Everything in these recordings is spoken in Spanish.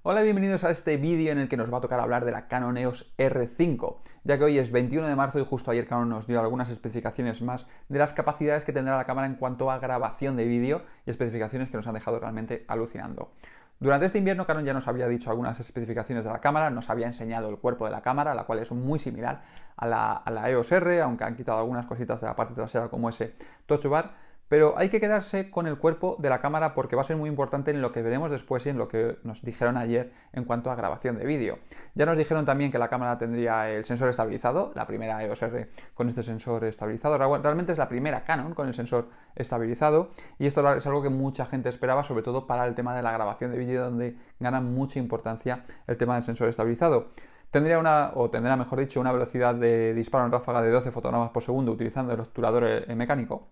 Hola y bienvenidos a este vídeo en el que nos va a tocar hablar de la Canon EOS R5, ya que hoy es 21 de marzo y justo ayer Canon nos dio algunas especificaciones más de las capacidades que tendrá la cámara en cuanto a grabación de vídeo y especificaciones que nos han dejado realmente alucinando. Durante este invierno Canon ya nos había dicho algunas especificaciones de la cámara, nos había enseñado el cuerpo de la cámara, la cual es muy similar a la EOS R, aunque han quitado algunas cositas de la parte trasera como ese touch bar. Pero hay que quedarse con el cuerpo de la cámara porque va a ser muy importante en lo que veremos después y en lo que nos dijeron ayer en cuanto a grabación de vídeo. Ya nos dijeron también que la cámara tendría el sensor estabilizado, la primera EOS R con este sensor estabilizado. Realmente es la primera Canon con el sensor estabilizado y esto es algo que mucha gente esperaba, sobre todo para el tema de la grabación de vídeo, donde gana mucha importancia el tema del sensor estabilizado. Tendrá mejor dicho, una velocidad de disparo en ráfaga de 12 fotogramas por segundo utilizando el obturador mecánico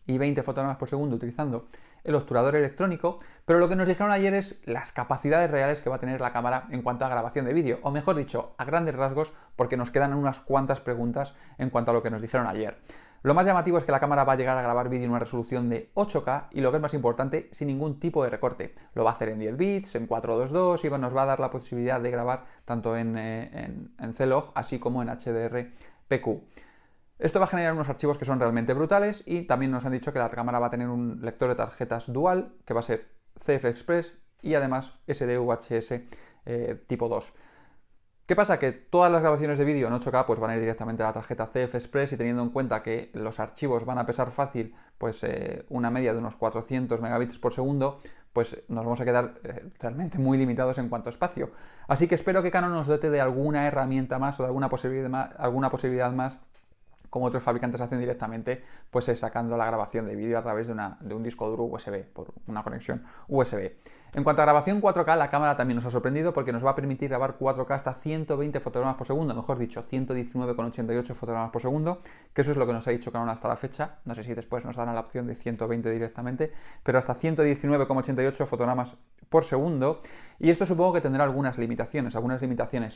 y 20 fotogramas por segundo utilizando el obturador electrónico, pero lo que nos dijeron ayer es las capacidades reales que va a tener la cámara en cuanto a grabación de vídeo, o mejor dicho, a grandes rasgos, porque nos quedan unas cuantas preguntas en cuanto a lo que nos dijeron ayer. Lo más llamativo es que la cámara va a llegar a grabar vídeo en una resolución de 8K y lo que es más importante, sin ningún tipo de recorte. Lo va a hacer en 10 bits, en 422 y nos va a dar la posibilidad de grabar tanto en C-Log así como en HDR-PQ. Esto va a generar unos archivos que son realmente brutales y también nos han dicho que la cámara va a tener un lector de tarjetas dual que va a ser CF Express y además SDVHS tipo 2. ¿Qué pasa? Que todas las grabaciones de vídeo en 8K pues van a ir directamente a la tarjeta CF Express y teniendo en cuenta que los archivos van a pesar fácil pues una media de unos 400 megabits por segundo, pues nos vamos a quedar realmente muy limitados en cuanto a espacio. Así que espero que Canon nos dote de alguna herramienta más o de alguna posibilidad más, como otros fabricantes hacen directamente, pues sacando la grabación de vídeo a través de un disco duro USB, por una conexión USB. En cuanto a grabación 4K, la cámara también nos ha sorprendido porque nos va a permitir grabar 4K hasta 120 fotogramas por segundo, mejor dicho, 119,88 fotogramas por segundo, que eso es lo que nos ha dicho Canon hasta la fecha. No sé si después nos darán la opción de 120 directamente, pero hasta 119,88 fotogramas por segundo. Y esto supongo que tendrá algunas limitaciones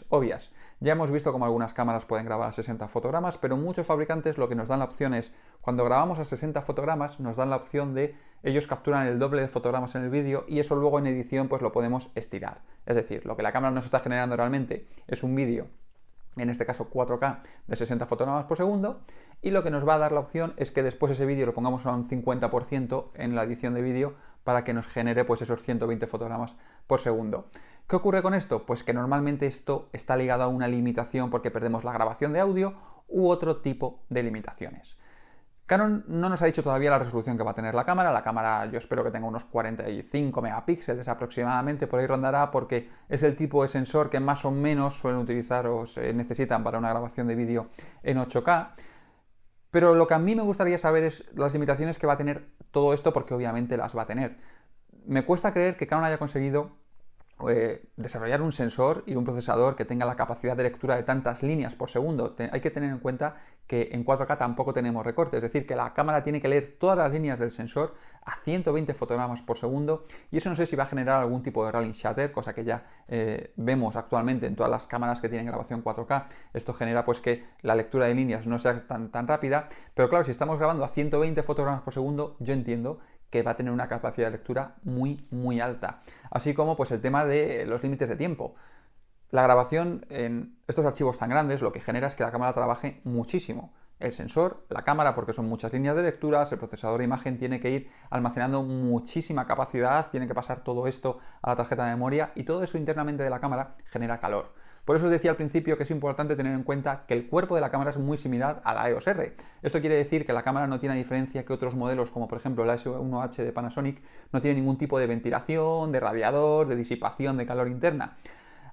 obvias. Ya hemos visto cómo algunas cámaras pueden grabar a 60 fotogramas, pero muchos fabricantes lo que nos dan la opción es, cuando grabamos a 60 fotogramas, nos dan la opción de ellos capturan el doble de fotogramas en el vídeo y eso luego en edición pues lo podemos estirar. Es decir, lo que la cámara nos está generando realmente es un vídeo, en este caso 4K de 60 fotogramas por segundo, y lo que nos va a dar la opción es que después ese vídeo lo pongamos a un 50% en la edición de vídeo para que nos genere pues esos 120 fotogramas por segundo. ¿Qué ocurre con esto? Pues que normalmente esto está ligado a una limitación porque perdemos la grabación de audio u otro tipo de limitaciones. Canon no nos ha dicho todavía la resolución que va a tener la cámara. La cámara yo espero que tenga unos 45 megapíxeles aproximadamente, por ahí rondará, porque es el tipo de sensor que más o menos suelen utilizar o se necesitan para una grabación de vídeo en 8K. Pero lo que a mí me gustaría saber es las limitaciones que va a tener todo esto, porque obviamente las va a tener. Me cuesta creer que Canon haya conseguido desarrollar un sensor y un procesador que tenga la capacidad de lectura de tantas líneas por segundo. Hay que tener en cuenta que en 4K tampoco tenemos recorte, es decir, que la cámara tiene que leer todas las líneas del sensor a 120 fotogramas por segundo y eso no sé si va a generar algún tipo de Ralling Shutter, cosa que ya vemos actualmente en todas las cámaras que tienen grabación 4K. Esto genera pues que la lectura de líneas no sea tan rápida, pero claro, si estamos grabando a 120 fotogramas por segundo, yo entiendo que va a tener una capacidad de lectura muy alta. Así como pues el tema de los límites de tiempo. La grabación en estos archivos tan grandes lo que genera es que la cámara trabaje muchísimo. El sensor, la cámara, porque son muchas líneas de lecturas, el procesador de imagen tiene que ir almacenando muchísima capacidad, tiene que pasar todo esto a la tarjeta de memoria y todo eso internamente de la cámara genera calor. Por eso os decía al principio que es importante tener en cuenta que el cuerpo de la cámara es muy similar a la EOS R. Esto quiere decir que la cámara no tiene diferencia que otros modelos, como por ejemplo la S1H de Panasonic, no tiene ningún tipo de ventilación, de radiador, de disipación de calor interna.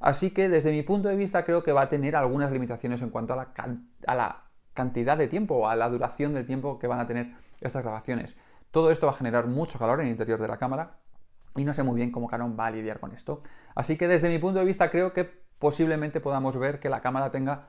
Así que desde mi punto de vista creo que va a tener algunas limitaciones en cuanto a la cantidad de tiempo o a la duración del tiempo que van a tener estas grabaciones. Todo esto va a generar mucho calor en el interior de la cámara y no sé muy bien cómo Canon va a lidiar con esto. Así que desde mi punto de vista creo que posiblemente podamos ver que la cámara tenga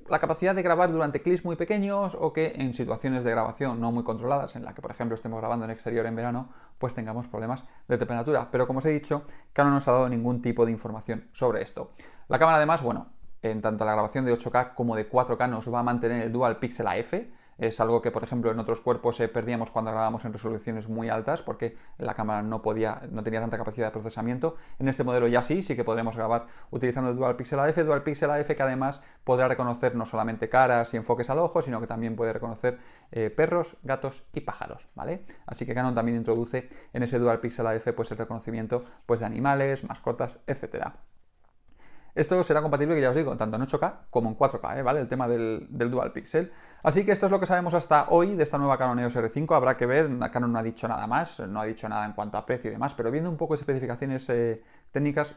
la capacidad de grabar durante clips muy pequeños o que en situaciones de grabación no muy controladas, en la que por ejemplo estemos grabando en exterior en verano, pues tengamos problemas de temperatura. Pero como os he dicho, Canon no nos ha dado ningún tipo de información sobre esto. La cámara además, bueno, en tanto la grabación de 8K como de 4K nos va a mantener el Dual Pixel AF, Es algo que, por ejemplo, en otros cuerpos perdíamos cuando grabábamos en resoluciones muy altas porque la cámara no tenía tanta capacidad de procesamiento. En este modelo ya sí que podremos grabar utilizando el Dual Pixel AF, que además podrá reconocer no solamente caras y enfoques al ojo, sino que también puede reconocer perros, gatos y pájaros, ¿vale? Así que Canon también introduce en ese Dual Pixel AF pues el reconocimiento pues de animales, mascotas, etcétera. Esto será compatible, que ya os digo, tanto en 8K como en 4K, ¿vale? El tema del Dual Pixel. Así que esto es lo que sabemos hasta hoy de esta nueva Canon EOS R5. Habrá que ver, Canon no ha dicho nada más, no ha dicho nada en cuanto a precio y demás, pero viendo un poco especificaciones técnicas,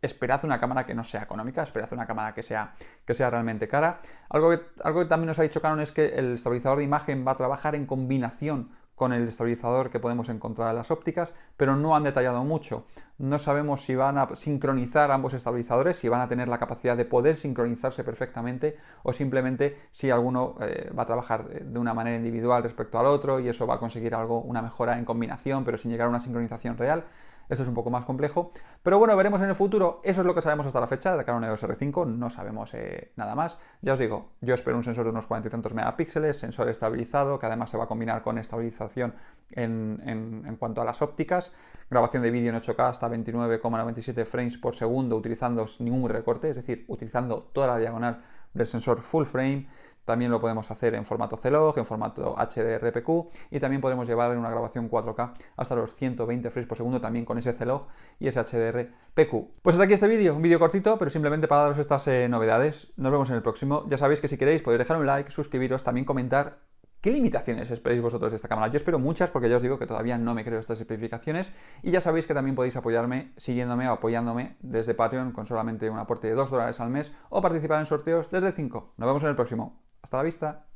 esperad una cámara que no sea económica, esperad una cámara que sea realmente cara. Algo que también nos ha dicho Canon es que el estabilizador de imagen va a trabajar en combinación con el estabilizador que podemos encontrar en las ópticas, pero no han detallado mucho. No sabemos si van a sincronizar ambos estabilizadores, si van a tener la capacidad de poder sincronizarse perfectamente o simplemente si alguno va a trabajar de una manera individual respecto al otro y eso va a conseguir una mejora en combinación, pero sin llegar a una sincronización real. Esto es un poco más complejo, pero bueno, veremos en el futuro. Eso es lo que sabemos hasta la fecha de la Canon EOS R5, no sabemos nada más. Ya os digo, yo espero un sensor de unos 40 y tantos megapíxeles, sensor estabilizado, que además se va a combinar con estabilización en cuanto a las ópticas, grabación de vídeo en 8K hasta 29,97 frames por segundo utilizando ningún recorte, es decir, utilizando toda la diagonal del sensor full frame. También lo podemos hacer en formato C-Log, en formato HDR-PQ y también podemos llevar en una grabación 4K hasta los 120 frames por segundo también con ese C-Log y ese HDR-PQ. Pues hasta aquí este vídeo, un vídeo cortito, pero simplemente para daros estas novedades. Nos vemos en el próximo. Ya sabéis que si queréis podéis dejar un like, suscribiros, también comentar qué limitaciones esperáis vosotros de esta cámara. Yo espero muchas porque ya os digo que todavía no me creo estas especificaciones y ya sabéis que también podéis apoyarme siguiéndome o apoyándome desde Patreon con solamente un aporte de $2 al mes o participar en sorteos desde 5. Nos vemos en el próximo. Hasta la vista.